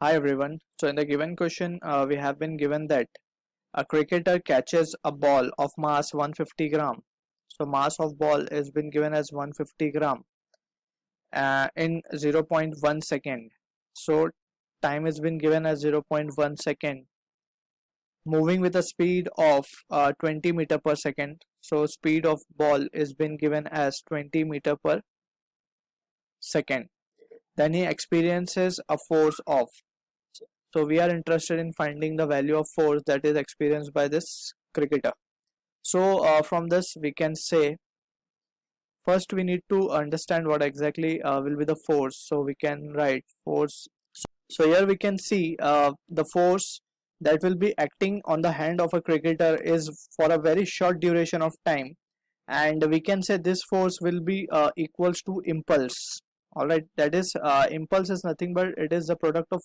Hi everyone. So in the given question, we have been given that a cricketer catches a ball of mass 150 gram. So mass of ball is been given as 150 gram in zero point 0.1 second. So time has been given as 0.1 second. Moving with a speed of 20 meter per second. So speed of ball is been given as 20 meter per second. Then he experiences a force of. So we are interested in finding the value of force that is experienced by this cricketer. So from this we can say first we need to understand what exactly will be the force. So we can write force. So here we can see the force that will be acting on the hand of a cricketer is for a very short duration of time, and we can say this force will be equals to impulse. All right, that is impulse is nothing but it is the product of